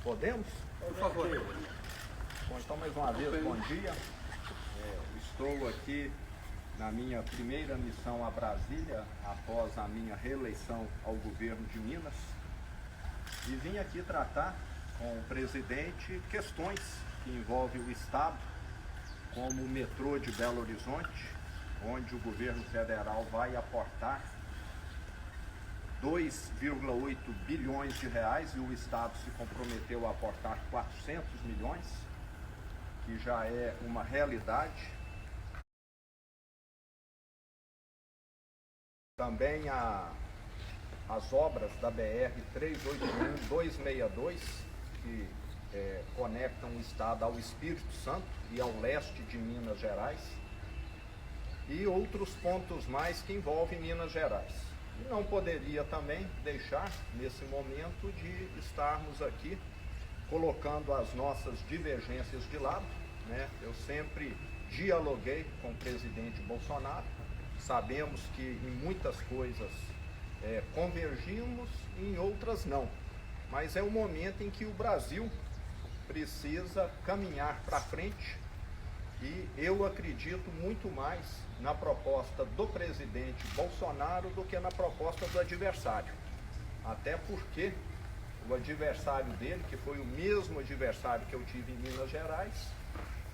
Podemos? Por favor. Bom, então, mais uma vez, bom dia. Estou aqui na minha primeira missão a Brasília, após a minha reeleição ao governo de Minas, e vim aqui tratar com o presidente questões que envolvem o Estado, como o metrô de Belo Horizonte, onde o governo federal vai aportar 2,8 bilhões de reais e o Estado se comprometeu a aportar 400 milhões, que já é uma realidade. Também as obras da BR-381-262, que conectam o Estado ao Espírito Santo e ao leste de Minas Gerais, e outros pontos mais que envolvem Minas Gerais. E não poderia também deixar, nesse momento, de estarmos aqui colocando as nossas divergências de lado, né? Eu sempre dialoguei com o presidente Bolsonaro, sabemos que em muitas coisas convergimos e em outras não, mas é um momento em que o Brasil precisa caminhar para frente e eu acredito muito mais na proposta do presidente Bolsonaro do que na proposta do adversário. Até porque o adversário dele, que foi o mesmo adversário que eu tive em Minas Gerais,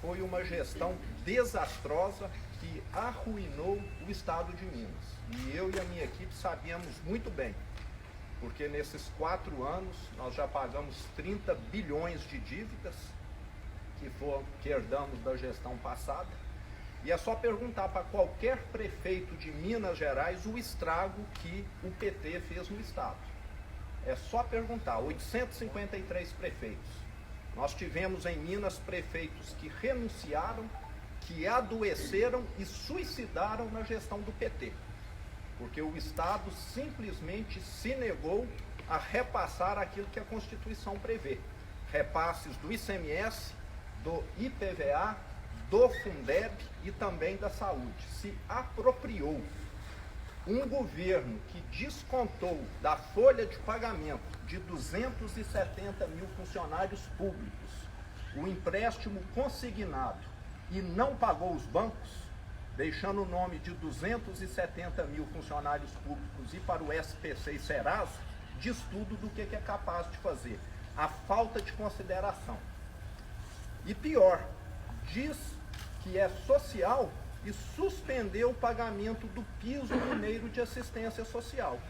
foi uma gestão desastrosa que arruinou o estado de Minas. E eu e a minha equipe sabíamos muito bem, porque nesses 4 anos nós já pagamos 30 bilhões de dívidas que herdamos da gestão passada. E é só perguntar para qualquer prefeito de Minas Gerais o estrago que o PT fez no estado. É só perguntar, 853 prefeitos. Nós tivemos em Minas prefeitos que renunciaram, que adoeceram e suicidaram na gestão do PT. Porque o Estado simplesmente se negou a repassar aquilo que a Constituição prevê. Repasses do ICMS, do IPVA, do Fundeb e também da saúde. Se apropriou. Um governo que descontou da folha de pagamento de 270 mil funcionários públicos o empréstimo consignado e não pagou os bancos, deixando o nome de 270 mil funcionários públicos ir para o SPC e Serasa, diz tudo do que é capaz de fazer. A falta de consideração. E pior, diz que é social e suspendeu o pagamento do piso mineiro de assistência social,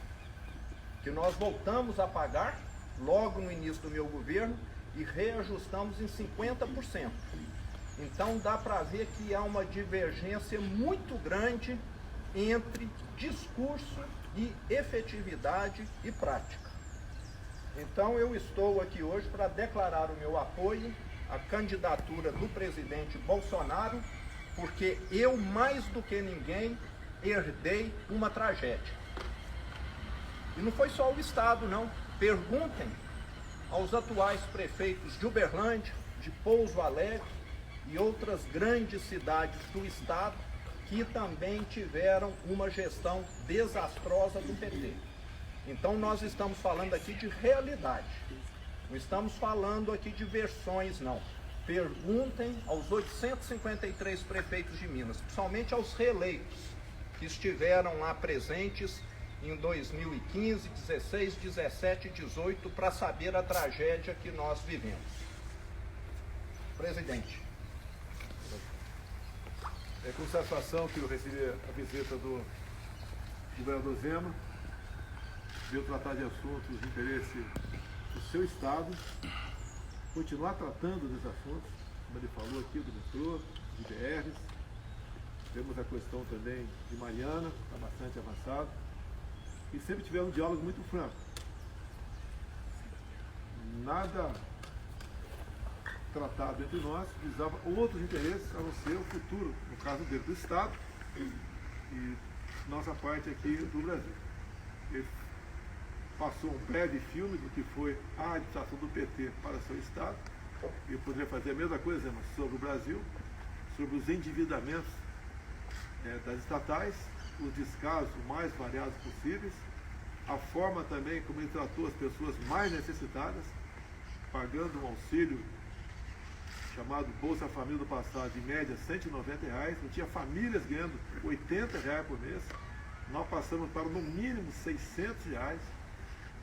que nós voltamos a pagar logo no início do meu governo e reajustamos em 50%. Então dá para ver que há uma divergência muito grande entre discurso e efetividade e prática. Então eu estou aqui hoje para declarar o meu apoio à candidatura do presidente Bolsonaro, porque eu, mais do que ninguém, herdei uma tragédia. E não foi só o Estado, não. Perguntem aos atuais prefeitos de Uberlândia, de Pouso Alegre e outras grandes cidades do Estado que também tiveram uma gestão desastrosa do PT. Então nós estamos falando aqui de realidade. Não estamos falando aqui de versões, não. Perguntem aos 853 prefeitos de Minas, principalmente aos reeleitos, que estiveram lá presentes em 2015, 16, 17 e 18, para saber a tragédia que nós vivemos. Presidente. É com satisfação que eu recebi a visita do governador Zema, veio tratar de assuntos de interesse do seu estado, continuar tratando dos assuntos, como ele falou aqui, do metrô, de BRs. Temos a questão também de Mariana, está bastante avançado. E sempre tivemos um diálogo muito franco. Nada tratado entre nós visava outros interesses a não ser o futuro, no caso dele, do Estado e nossa parte aqui do Brasil. Ele passou um breve filme do que foi a administração do PT para seu Estado. E poderia fazer a mesma coisa, mas sobre o Brasil, sobre os endividamentos das estatais, os descasos mais variados possíveis, a forma também como ele tratou as pessoas mais necessitadas, pagando um auxílio chamado Bolsa Família do passado, de média R$190, não tinha famílias ganhando R$80 por mês, nós passamos para no mínimo R$600,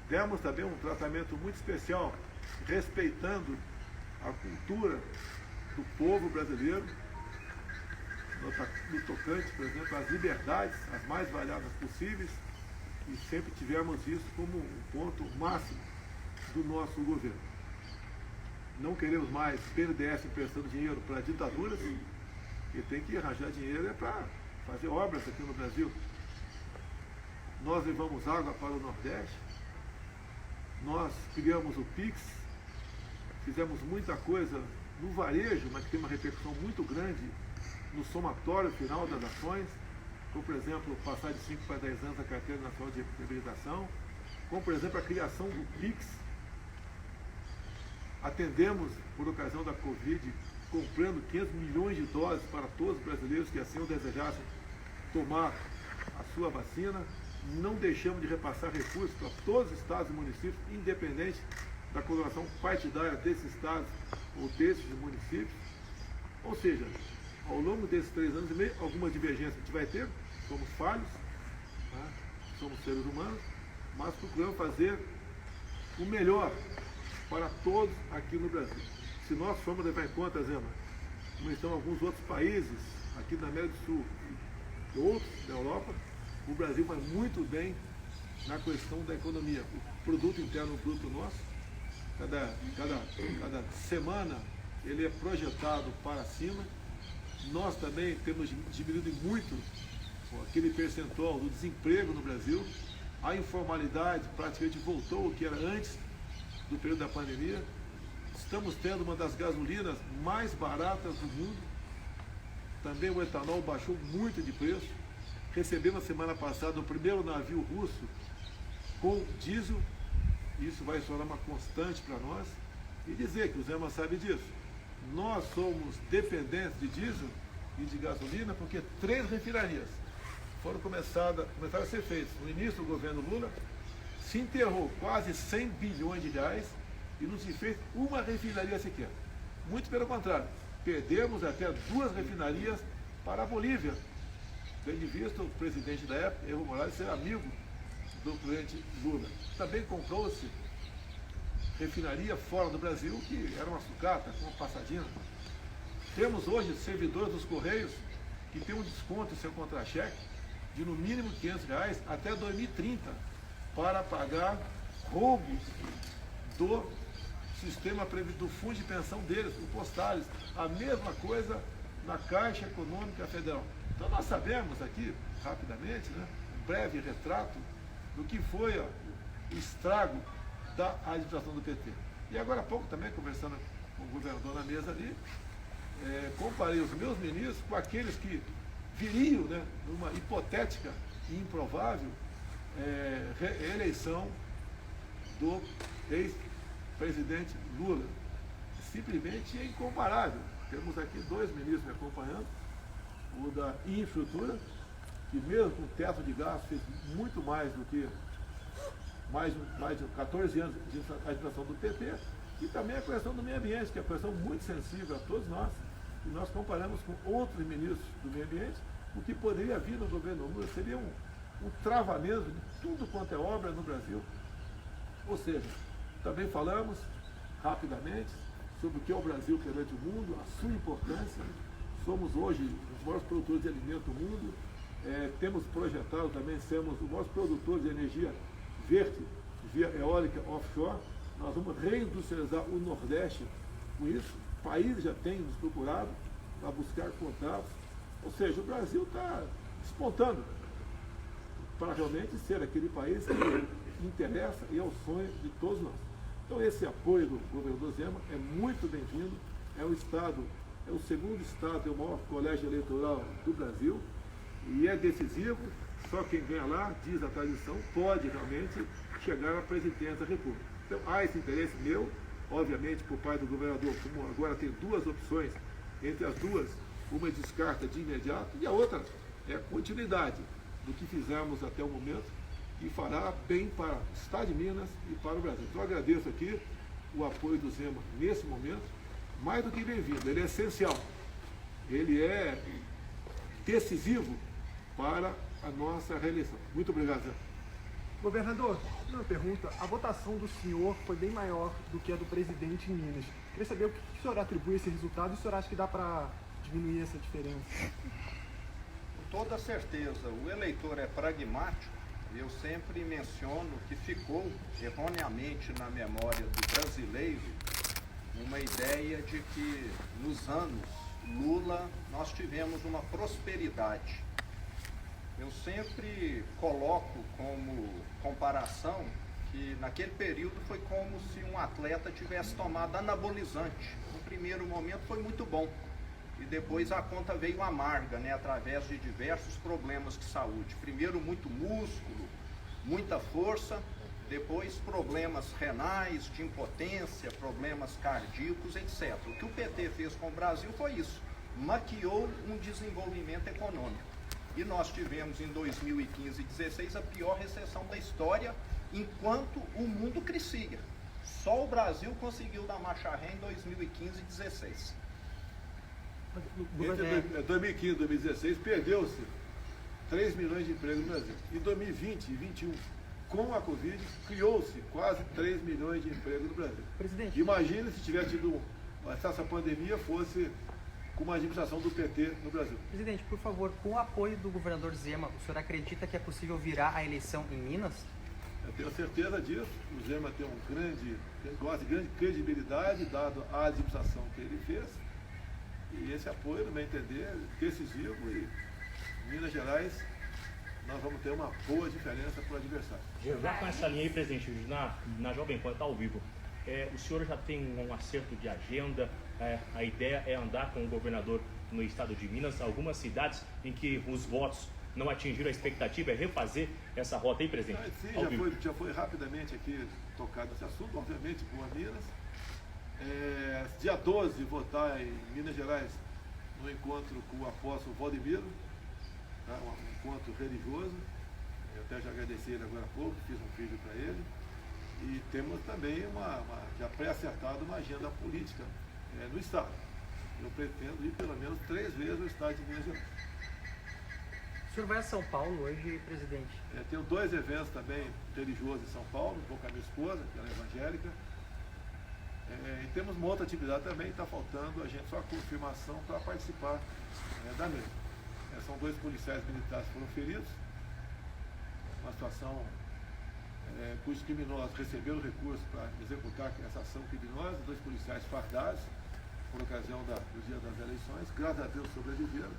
demos também um tratamento muito especial, respeitando a cultura do povo brasileiro, no tocante, por exemplo, às liberdades, as mais variadas possíveis, e sempre tivemos isso como um ponto máximo do nosso governo. Não queremos mais BNDES emprestando dinheiro para ditaduras, e tem que arranjar dinheiro para fazer obras aqui no Brasil. Nós levamos água para o Nordeste, nós criamos o PIX, fizemos muita coisa no varejo, mas que tem uma repercussão muito grande no somatório final das ações, como por exemplo, passar de 5 para 10 anos a Carteira Nacional de Habilitação, como por exemplo a criação do PIX. Atendemos, por ocasião da Covid, comprando 500 milhões de doses para todos os brasileiros que assim o desejassem tomar a sua vacina. Não deixamos de repassar recursos para todos os estados e municípios, independente da coloração partidária desses estados ou desses municípios. Ou seja, ao longo desses 3 anos e meio, algumas divergências a gente vai ter, somos falhos, né? Somos seres humanos, mas procuramos fazer o melhor para todos aqui no Brasil. Se nós formos levar em conta, Zema, como estão alguns outros países aqui na América do Sul e outros da Europa, o Brasil vai muito bem na questão da economia. O produto interno bruto nosso, cada semana ele é projetado para cima. Nós também temos diminuído muito aquele percentual do desemprego no Brasil. A informalidade praticamente voltou ao que era antes do período da pandemia. Estamos tendo uma das gasolinas mais baratas do mundo. Também o etanol baixou muito de preço. Recebemos na semana passada o primeiro navio russo com diesel. Isso vai se tornar uma constante para nós. E dizer que o Zema sabe disso. Nós somos dependentes de diesel e de gasolina porque 3 refinarias começaram a ser feitas. No início do governo Lula, se enterrou quase 100 bilhões de reais e não se fez uma refinaria sequer. Muito pelo contrário, perdemos até 2 refinarias para a Bolívia, tendo visto o presidente da época, Evo Morales, ser amigo do presidente Lula. Também comprou-se refinaria fora do Brasil, que era uma sucata, uma passadina. Temos hoje servidores dos Correios que tem um desconto em seu contra-cheque de no mínimo R$500 até 2030 para pagar roubos do sistema do fundo de pensão deles, o Postales. A mesma coisa na Caixa Econômica Federal. Então nós sabemos aqui, rapidamente, né, um breve retrato do que foi o estrago da administração do PT. E agora há pouco também, conversando com o governador na mesa ali, comparei os meus ministros com aqueles que viriam, né, numa hipotética e improvável reeleição do ex-presidente Lula. Simplesmente é incomparável. Temos aqui 2 ministros me acompanhando, o da infraestrutura, que mesmo com o teto de gastos fez muito mais do que mais de 14 anos de administração do PT, e também a questão do meio ambiente, que é uma questão muito sensível a todos nós, e nós comparamos com outros ministros do meio ambiente, o que poderia vir no governo Lula seria um travamento de tudo quanto é obra no Brasil. Ou seja, também falamos rapidamente sobre o que é o Brasil perante o mundo, a sua importância. Somos hoje os maiores produtores de alimento do mundo, temos projetado também sermos o maior produtor de energia verde, via eólica offshore. Nós vamos reindustrializar o Nordeste com isso. O país já tem nos procurado para buscar contratos. Ou seja, o Brasil está despontando para realmente ser aquele país que interessa e é o sonho de todos nós. Então esse apoio do governador Zema é muito bem-vindo. É o estado, é o segundo estado, é o maior colégio eleitoral do Brasil e é decisivo. Só quem ganha lá, diz a tradição, pode realmente chegar à presidência da República. Então há esse interesse meu, obviamente por parte do governador, como agora tem 2 opções, entre as 2, uma descarta de imediato e a outra é a continuidade do que fizemos até o momento e fará bem para o Estado de Minas e para o Brasil. Então eu agradeço aqui o apoio do Zema nesse momento, mais do que bem-vindo, ele é essencial. Ele é decisivo para a nossa reeleição. Muito obrigado, Zé. Governador, uma pergunta. A votação do senhor foi bem maior do que a do presidente em Minas. Queria saber o que o senhor atribui a esse resultado e o senhor acha que dá para diminuir essa diferença? Com toda certeza, o eleitor é pragmático. Eu sempre menciono que ficou erroneamente na memória do brasileiro uma ideia de que nos anos Lula nós tivemos uma prosperidade. Eu sempre coloco como comparação que naquele período foi como se um atleta tivesse tomado anabolizante. No primeiro momento foi muito bom e depois a conta veio amarga, né, através de diversos problemas de saúde. Primeiro muito músculo, muita força, depois problemas renais, de impotência, problemas cardíacos, etc. O que o PT fez com o Brasil foi isso, maquiou um desenvolvimento econômico. E nós tivemos em 2015 e 2016 a pior recessão da história, enquanto o mundo crescia. Só o Brasil conseguiu dar marcha ré em 2015 e 2016. Entre 2015 e 2016 perdeu-se 3 milhões de empregos no Brasil. Em 2020 e 2021, com a Covid, criou-se quase 3 milhões de empregos no Brasil. Presidente. Imagine se tivesse tido, se essa pandemia fosse com uma administração do PT no Brasil. Presidente, por favor, com o apoio do governador Zema, o senhor acredita que é possível virar a eleição em Minas? Eu tenho certeza disso. O Zema tem gosta de grande credibilidade, dado a administração que ele fez. E esse apoio, no meu entender, é decisivo. E em Minas Gerais, nós vamos ter uma boa diferença para o adversário. Já com essa linha aí, presidente, na Jovem Pan, está ao vivo. O senhor já tem um acerto de agenda? A ideia é andar com o governador no estado de Minas, algumas cidades em que os votos não atingiram a expectativa, é refazer essa rota aí, presidente? Sim, já foi rapidamente aqui tocado esse assunto, obviamente, por Minas. Dia 12, votar em Minas Gerais no encontro com o apóstolo Valdemiro, tá? Um encontro religioso. Eu até já agradeci ele agora há pouco, fiz um vídeo para ele. E temos também já pré-acertado uma agenda política no Estado. Eu pretendo ir pelo menos 3 vezes ao Estado de Minas Gerais. O senhor vai a São Paulo hoje, presidente? Tenho 2 eventos também religiosos em São Paulo, vou com a minha esposa, que ela é evangélica. E temos uma outra atividade também, está faltando a gente só a confirmação para participar da mesma. São 2 policiais militares que foram feridos, uma situação cujos criminosos receberam recursos para executar essa ação criminosa, 2 policiais fardados por ocasião do dia das eleições, graças a Deus sobreviveram.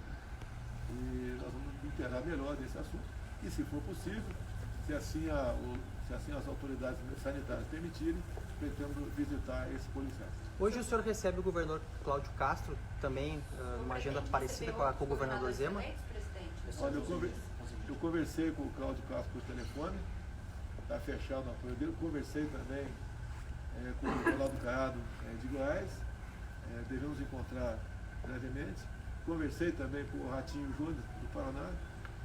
E nós vamos inteirar melhor desse assunto. E se for possível, se assim as autoridades sanitárias permitirem, pretendo visitar esses policiais. Hoje o senhor recebe o governador Cláudio Castro, também uma agenda parecida com o governador Zema? Olha, eu conversei com o Cláudio Castro por telefone, está fechado o apoio dele. Conversei também com o Nicolau Caiado de Goiás, devemos encontrar brevemente. Conversei também com o Ratinho Júnior do Paraná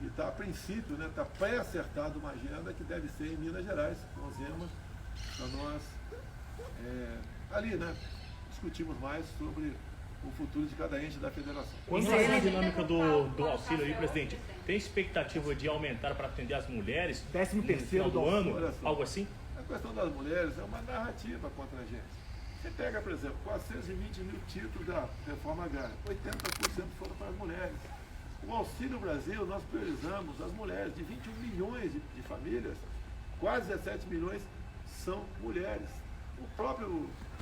e está a princípio, está pré-acertado uma agenda que deve ser em Minas Gerais, com o Zema, para nós ali, discutimos mais sobre o futuro de cada ente da federação. Em relação à dinâmica do auxílio aí, presidente, tem expectativa de aumentar para atender as mulheres 13º do ano, algo assim? A questão das mulheres é uma narrativa contra a gente. Você pega, por exemplo, 420 mil títulos da reforma agrária, 80% foram para as mulheres. O Auxílio Brasil, nós priorizamos as mulheres, de 21 milhões de famílias, quase 17 milhões são mulheres.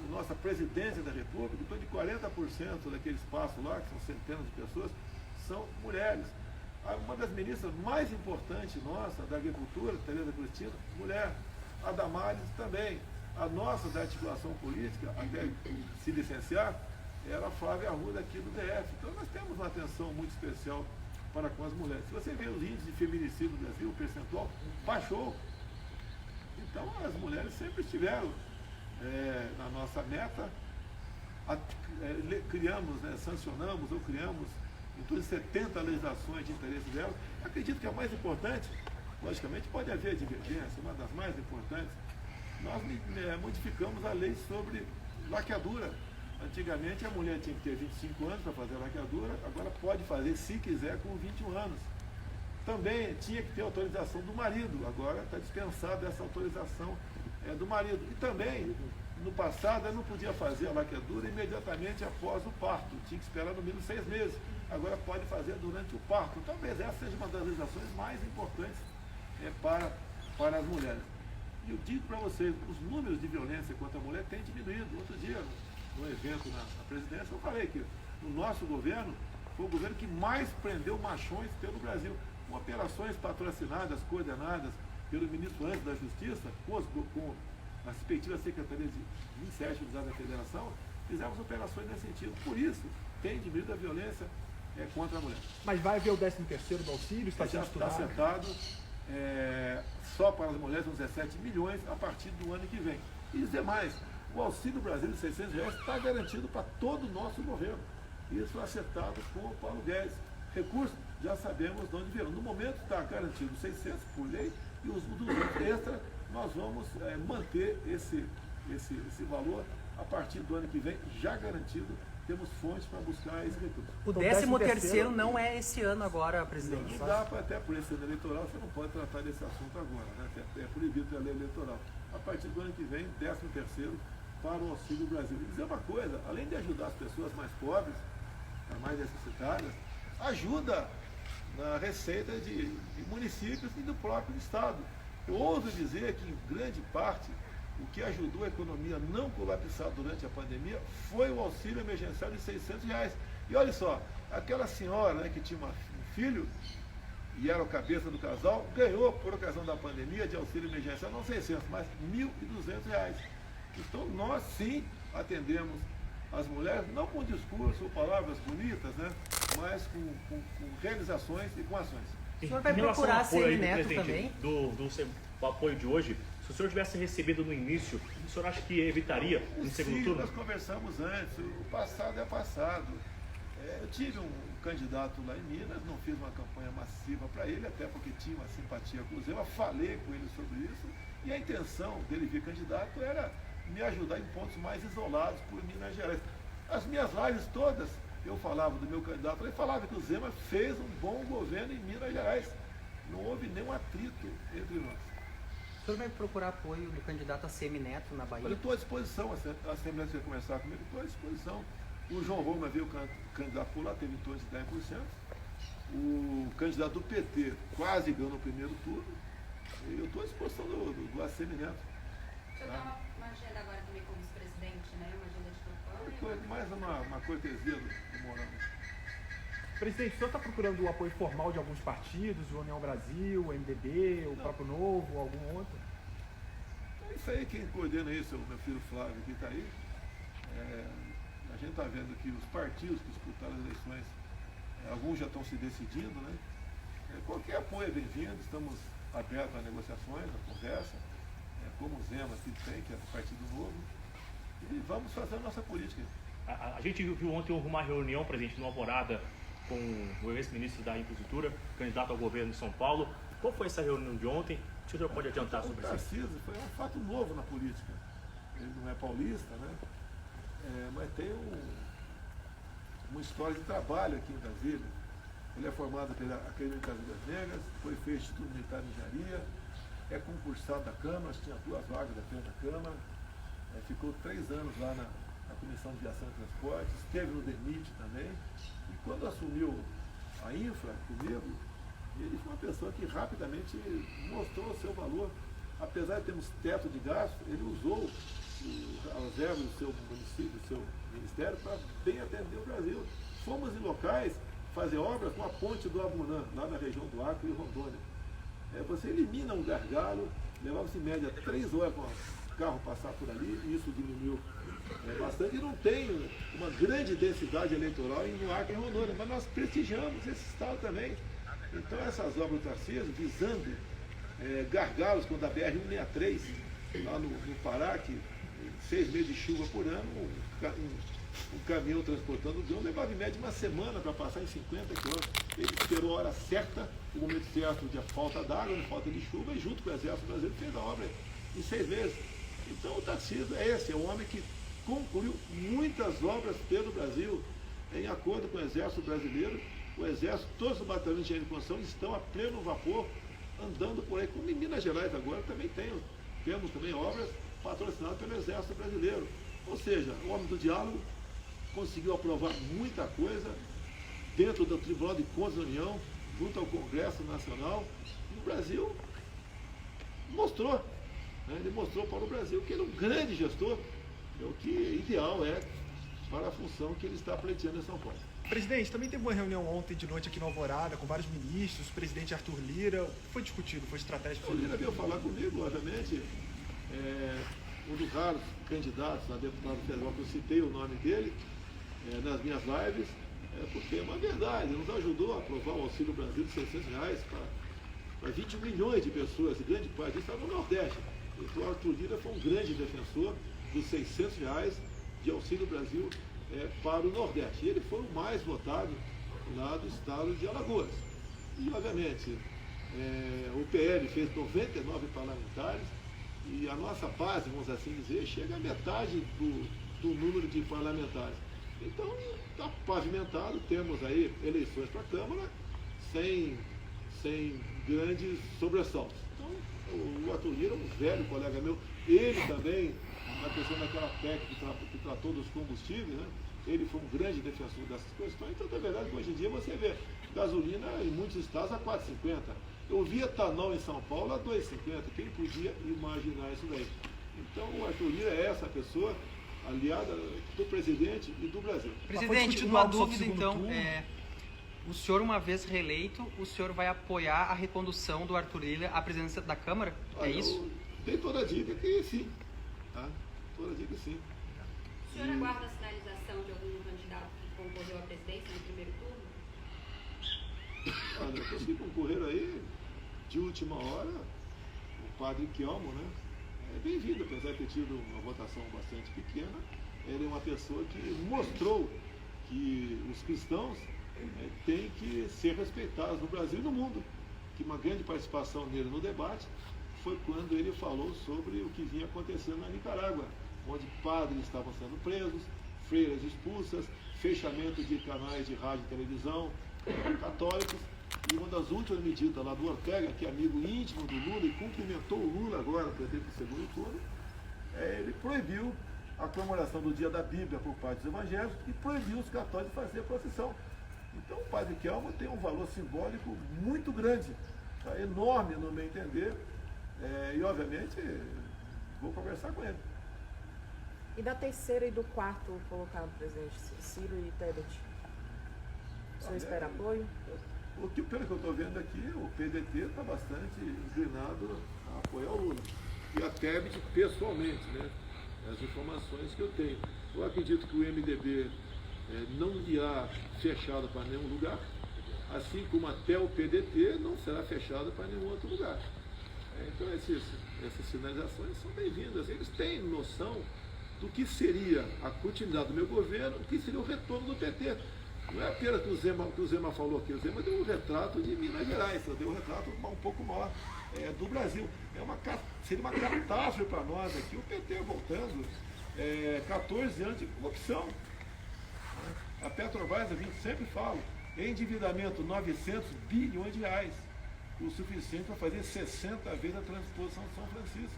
Nossa presidência da República, em torno de 40% daquele espaço lá, que são centenas de pessoas, são mulheres. Uma das ministras mais importantes nossa, da Agricultura, Tereza Cristina, mulher. A Damares também. A nossa da articulação política, até se licenciar, era a Flávia Arruda aqui do DF. Então nós temos uma atenção muito especial para com as mulheres. Se você vê os índices de feminicídio no Brasil, o percentual baixou. Então as mulheres sempre estiveram na nossa meta. Criamos, sancionamos ou criamos em torno de 70 legislações de interesse delas. Acredito que a mais importante, logicamente pode haver divergência, uma das mais importantes, nós modificamos a lei sobre laqueadura. Antigamente a mulher tinha que ter 25 anos para fazer a laqueadura, agora pode fazer, se quiser, com 21 anos. Também tinha que ter autorização do marido, agora está dispensada essa autorização do marido. E também, no passado, ela não podia fazer a laqueadura imediatamente após o parto, tinha que esperar no mínimo 6 meses. Agora pode fazer durante o parto. Talvez essa seja uma das legislações mais importantes para as mulheres. E eu digo para vocês, os números de violência contra a mulher têm diminuído. Outro dia, no evento na presidência, eu falei que o nosso governo foi o governo que mais prendeu machões pelo Brasil, com operações patrocinadas, coordenadas pelo ministro antes da Justiça, com a respectiva Secretaria de 27 unidades da Federação, fizemos operações nesse sentido. Por isso, tem diminuído a violência contra a mulher. Mas vai haver o 13º do auxílio? Está Já sendo está estudado? sentado só para as mulheres uns 17 milhões a partir do ano que vem. E dizer mais, o Auxílio Brasil de R$600 está garantido para todo o nosso governo. Isso acertado com o Paulo Guedes. Recursos, já sabemos de onde virão. No momento está garantido 600 por lei e os 200 extra nós vamos manter esse valor a partir do ano que vem, já garantido. Temos fontes para buscar esse recurso. O 13º não é esse ano agora, presidente. Não dá para, até por esse ano eleitoral, você não pode tratar desse assunto agora, né? É proibido pela lei eleitoral. A partir do ano que vem, 13º para o Auxílio Brasil. E dizer uma coisa, além de ajudar as pessoas mais pobres, as mais necessitadas, ajuda na receita de municípios e do próprio Estado. Eu ouso dizer que, em grande parte, o que ajudou a economia a não colapsar durante a pandemia foi o auxílio emergencial de R$600. E olha só, aquela senhora, né, que tinha um filho e era o cabeça do casal, ganhou, por ocasião da pandemia, de auxílio emergencial, não 600, mas R$1.200. Então nós sim atendemos as mulheres, não com discurso ou palavras bonitas, né, mas com realizações e com ações. O senhor vai Em relação procurar ao apoio aí do semineto presidente, também? do apoio de hoje, se o senhor tivesse recebido no início, o senhor acha que evitaria no segundo turno? Nós conversamos antes, o passado é passado. Eu tive um candidato lá em Minas, não fiz uma campanha massiva para ele, até porque tinha uma simpatia com o Zema, falei com ele sobre isso, e a intenção dele vir candidato era me ajudar em pontos mais isolados por Minas Gerais. As minhas lives todas, eu falava do meu candidato, ele falava que o Zema fez um bom governo em Minas Gerais. Não houve nenhum atrito entre nós. O senhor vai procurar apoio do candidato a semineto na Bahia? Eu estou à disposição, a Assembleia vai conversar comigo, estou à disposição. O João Roma veio candidato por lá, teve em torno de 10%. O candidato do PT quase ganhou no primeiro turno. E eu estou à disposição do Assemineto. O senhor tem uma agenda agora também como vice-presidente, né? Uma agenda de campanha? Mais uma cortesia do Morano. Presidente, o senhor está procurando o apoio formal de alguns partidos, o União Brasil, o MDB, o próprio Novo, algum outro? É isso aí, quem coordena isso é o meu filho Flávio, que está aí. A gente está vendo que os partidos que disputaram as eleições, alguns já estão se decidindo, né? Qualquer apoio é bem-vindo, estamos abertos a negociações, a conversa, como o Zema que tem, que é do Partido Novo, e vamos fazer a nossa política. A gente viu ontem uma reunião, presidente, no Alvorada, com o ex-ministro da Infraestrutura, candidato ao governo de São Paulo. Qual foi essa reunião de ontem? O senhor pode adiantar sobre isso? O Tarcísio foi um fato novo na política. Ele não é paulista, né? Mas tem uma história de trabalho aqui em Brasília. Ele é formado pela Academia de Vidas Negras, foi feito Instituto Militar de Engenharia, é concursado da Câmara, tinha 2 vagas da Câmara, ficou 3 anos lá na Comissão de Viação e Transportes, esteve no DENIT também, e quando assumiu a Infra comigo, ele foi uma pessoa que rapidamente mostrou o seu valor. Apesar de termos teto de gasto, ele usou as verbas do seu município, do seu ministério, para bem atender o Brasil. Fomos em locais fazer obras com a ponte do Abunã, lá na região do Acre e Rondônia. Você elimina um gargalo, levava-se em média 3 horas para o carro passar por ali, e isso diminuiu bastante, e não tem uma grande densidade eleitoral no Acre e Rondônia, mas nós prestigiamos esse estado também. Então essas obras do Tarcísio, visando gargalos, como da BR-163, lá no Pará, que 6 meses de chuva por ano, um caminhão transportando o grão levava em média uma semana para passar em 50 quilômetros. Ele esperou a hora certa, o momento certo de falta d'água, de falta de chuva, e junto com o Exército Brasileiro fez a obra em 6 meses. Então o Tarcísio é esse, é um homem que concluiu muitas obras pelo Brasil, em acordo com o Exército Brasileiro. O Exército, todos os batalhões de engenharia de construção estão a pleno vapor, andando por aí, como em Minas Gerais agora também temos também obras patrocinadas pelo Exército Brasileiro. Ou seja, o homem do diálogo conseguiu aprovar muita coisa dentro do Tribunal de Contas da União, junto ao Congresso Nacional, e o Brasil mostrou, né? Ele mostrou para o Brasil que ele é um grande gestor, é o que ideal é para a função que ele está pleiteando em São Paulo. Presidente, também teve uma reunião ontem de noite aqui no Alvorada com vários ministros, o presidente Arthur Lira. O que foi discutido? Foi estratégia? O Lira veio falar comigo, obviamente, um dos raros candidatos a deputado federal, que eu citei o nome dele nas minhas lives, porque é uma verdade, ele nos ajudou a aprovar o Auxílio Brasil de R$600 para 21 milhões de pessoas, e grande parte disso está no Nordeste. Então o Arthur Lira foi um grande defensor dos R$600 de Auxílio Brasil para o Nordeste. E ele foi o mais votado lá do estado de Alagoas. E, obviamente, o PL fez 99 parlamentares e a nossa base, vamos assim dizer, chega a metade do número de parlamentares. Então, está pavimentado, temos aí eleições para a Câmara sem grandes sobressaltos. Então, o Arthur Lira, um velho colega meu, ele também, na questão daquela PEC que tratou dos combustíveis, né? Ele foi um grande defensor dessas questões. Então, na verdade, hoje em dia você vê gasolina em muitos estados a R$4,50. Eu vi etanol em São Paulo a R$2,50. Quem podia imaginar isso daí? Então, o Arthur Lira é essa pessoa aliada do presidente e do Brasil. Presidente, uma dúvida então, o senhor, uma vez reeleito, o senhor vai apoiar a recondução do Arthur Lira à presidência da Câmara? Olha, isso? Tem toda a dica que sim. Tá? Toda a dica sim. O senhor aguarda a sinalização de algum candidato que concorreu à presidência no primeiro turno? Olha, os que concorreram aí, de última hora, o padre Kelmo, né? É bem-vindo, apesar de ter tido uma votação bastante pequena. Ele é uma pessoa que mostrou que os cristãos têm que ser respeitados no Brasil e no mundo. Que uma grande participação dele no debate foi quando ele falou sobre o que vinha acontecendo na Nicarágua, onde padres estavam sendo presos, freiras expulsas, fechamento de canais de rádio e televisão católicos. E uma das últimas medidas lá do Ortega, que é amigo íntimo do Lula e cumprimentou o Lula agora para ter o segundo turno, ele proibiu a comemoração do Dia da Bíblia por parte dos evangélicos e proibiu os católicos de fazer a procissão. Então o padre Kelmo tem um valor simbólico muito grande, tá? Enorme no meu entender, e obviamente vou conversar com ele. E da terceira e do quarto colocado, presidente, Ciro e Tebet? O senhor espera apoio? Pelo que eu estou vendo aqui, o PDT está bastante inclinado a apoiar o Lula. E a Tebet pessoalmente, né? As informações que eu tenho. Eu acredito que o MDB não irá fechado para nenhum lugar, assim como até o PDT não será fechado para nenhum outro lugar. Então essas sinalizações são bem-vindas. Eles têm noção do que seria a continuidade do meu governo, do que seria o retorno do PT. Não é apenas que o Zema falou aqui, o Zema deu um retrato de Minas Gerais, deu um retrato um pouco maior do Brasil. Seria uma catástrofe para nós aqui, o PT voltando 14 anos de corrupção. A Petrobras, a gente sempre fala, endividamento 900 bilhões de reais, o suficiente para fazer 60 vezes a transposição de São Francisco.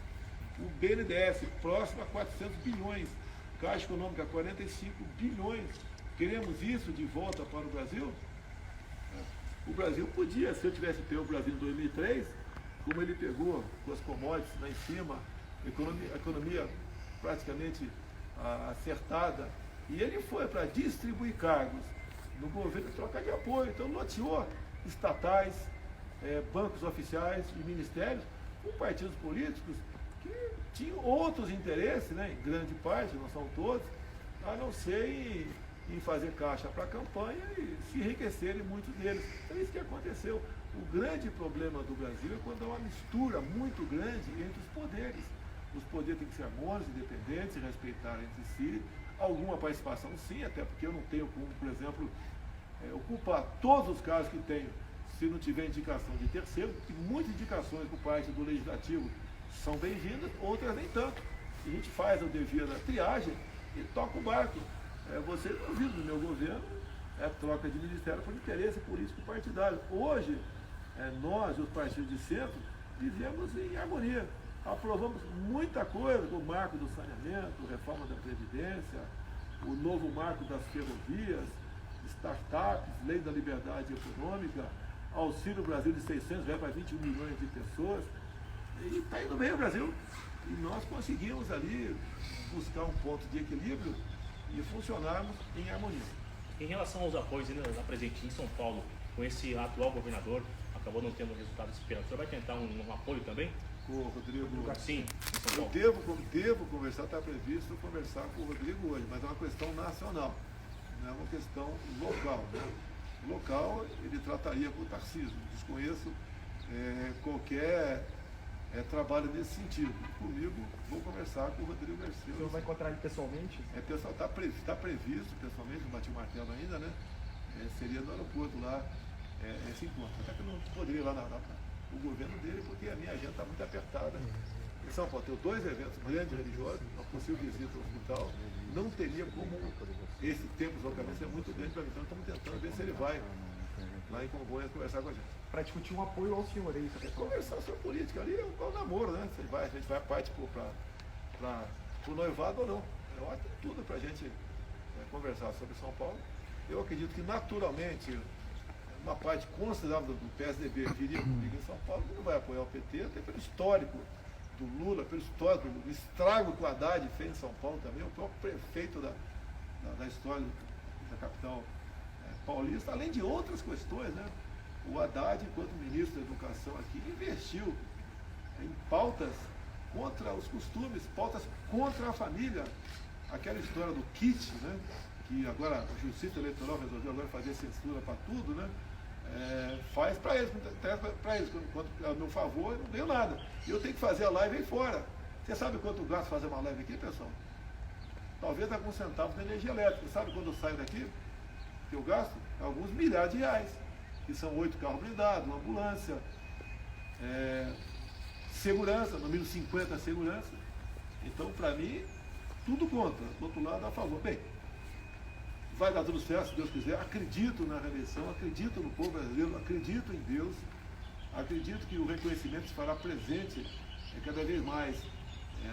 O BNDES, próximo a 400 bilhões, Caixa Econômica 45 bilhões. Queremos isso de volta para o Brasil? O Brasil podia, se eu tivesse pego o Brasil em 2003, como ele pegou com as commodities lá em cima, a economia praticamente acertada, e ele foi para distribuir cargos no governo, troca de apoio, então loteou estatais, bancos oficiais e ministérios com partidos políticos que tinham outros interesses, né, em grande parte, não são todos, a não ser em fazer caixa para a campanha e se enriquecerem muitos deles. Então é isso que aconteceu. O grande problema do Brasil é quando há uma mistura muito grande entre os poderes. Os poderes têm que ser harmônicos, independentes, se respeitar entre si. Alguma participação sim, até porque eu não tenho como, por exemplo, ocupar todos os cargos que tenho se não tiver indicação de terceiro, que muitas indicações por parte do Legislativo são bem-vindas, outras nem tanto. a gente faz a devida triagem e toca o barco. Vocês não viram no meu governo troca de ministério por interesse político partidário. Hoje, nós, os partidos de centro, vivemos em harmonia. Aprovamos muita coisa, o marco do saneamento, reforma da Previdência, o novo marco das ferrovias, startups, lei da liberdade econômica, Auxílio Brasil de 600, vai para 21 milhões de pessoas. E está indo bem o Brasil. E nós conseguimos ali buscar um ponto de equilíbrio e funcionarmos em harmonia. Em relação aos apoios ainda na presidente em São Paulo, com esse atual governador, acabou não tendo resultado esperado. O senhor vai tentar um apoio também? O Rodrigo, sim, em São eu Paulo. devo conversar, está previsto conversar com o Rodrigo hoje, mas é uma questão nacional, não é uma questão local. Né? Local, ele trataria com o Tarcísio. Desconheço qualquer trabalho nesse sentido. Comigo, vou conversar com o Rodrigo Garcia. O senhor vai encontrar ele pessoalmente? Pessoal, está previsto, pessoalmente, não bati o martelo ainda, né? Seria no aeroporto lá esse encontro. Até que eu não poderia ir lá no governo dele, porque a minha agenda está muito apertada. Em São Paulo, tenho 2 eventos grandes religiosos, uma possível visita ao hospital. Não teria como esse tempo de deslocamento é muito grande para mim. Então, estamos tentando ver se ele vai lá em Congonhas conversar com a gente. Para discutir um apoio ao senhor, é isso, pessoal? Conversar sobre política ali é um namoro, né? A gente vai parte para o noivado ou não. Eu acho tudo para a gente conversar sobre São Paulo. Eu acredito que naturalmente uma parte considerável do PSDB viria comigo em São Paulo, não vai apoiar o PT, até pelo histórico do Lula, pelo histórico do estrago que o Haddad fez em São Paulo também, o próprio prefeito da história da capital paulista, além de outras questões, né? O Haddad, enquanto ministro da Educação aqui, investiu em pautas contra os costumes, pautas contra a família. Aquela história do kit, né? Que agora a Justiça Eleitoral resolveu agora fazer censura para tudo, né? Faz para eles, para eles, quando é a meu favor, eu não ganho nada. E eu tenho que fazer a live aí fora. Você sabe quanto gasto fazer uma live aqui, pessoal? Talvez alguns centavos da energia elétrica. Sabe quando eu saio daqui? Que eu gasto? Alguns milhares de reais. Que são 8 carros blindados, uma ambulância, segurança, no mínimo 50 segurança. Então, para mim, tudo contra. Do outro lado, a favor. Bem, vai dar tudo certo, se Deus quiser. Acredito na reeleição, acredito no povo brasileiro, acredito em Deus, acredito que o reconhecimento se fará presente cada vez mais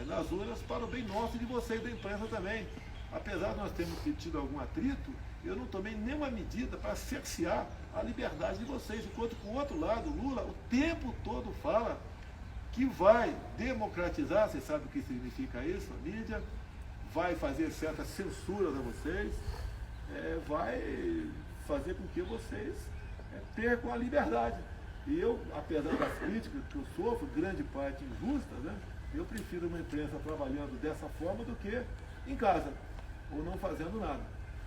nas urnas para o bem nosso e de vocês da imprensa também. Apesar de nós termos tido algum atrito, eu não tomei nenhuma medida para cercear a liberdade de vocês, enquanto que o outro lado, Lula, o tempo todo fala que vai democratizar, vocês sabem o que significa isso, a mídia, vai fazer certas censuras a vocês, vai fazer com que vocês percam a liberdade. E eu, apesar das críticas que eu sofro, grande parte injusta, né, eu prefiro uma imprensa trabalhando dessa forma do que em casa, ou não fazendo nada.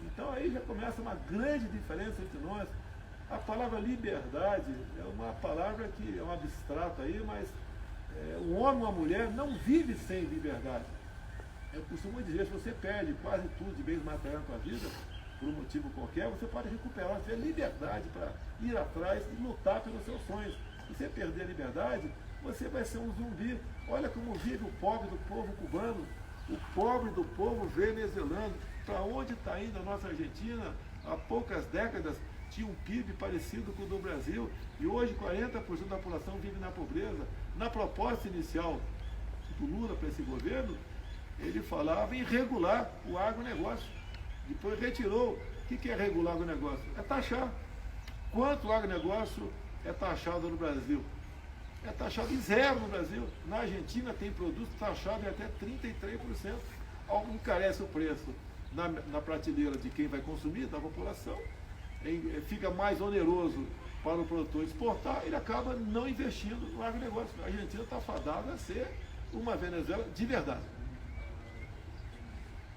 Então aí já começa uma grande diferença entre nós. A palavra liberdade é uma palavra que é um abstrato aí, mas um homem ou uma mulher não vive sem liberdade. Eu costumo dizer, se você perde quase tudo de bens materiais na sua vida, por um motivo qualquer, você pode recuperar, você tem liberdade para ir atrás e lutar pelos seus sonhos. Se você perder a liberdade, você vai ser um zumbi. Olha como vive o pobre do povo cubano, o pobre do povo venezuelano. Para onde está indo a nossa Argentina? Há poucas décadas tinha um PIB parecido com o do Brasil e hoje 40% da população vive na pobreza. Na proposta inicial do Lula para esse governo, ele falava em regular o agronegócio. Depois retirou. O que é regular o agronegócio? É taxar. Quanto o agronegócio é taxado no Brasil? É taxado em 0 no Brasil. Na Argentina tem produtos taxados em até 33%. Encarece o preço na prateleira de quem vai consumir, da população, fica mais oneroso para o produtor exportar, ele acaba não investindo no agronegócio. A Argentina está fadada a ser uma Venezuela de verdade.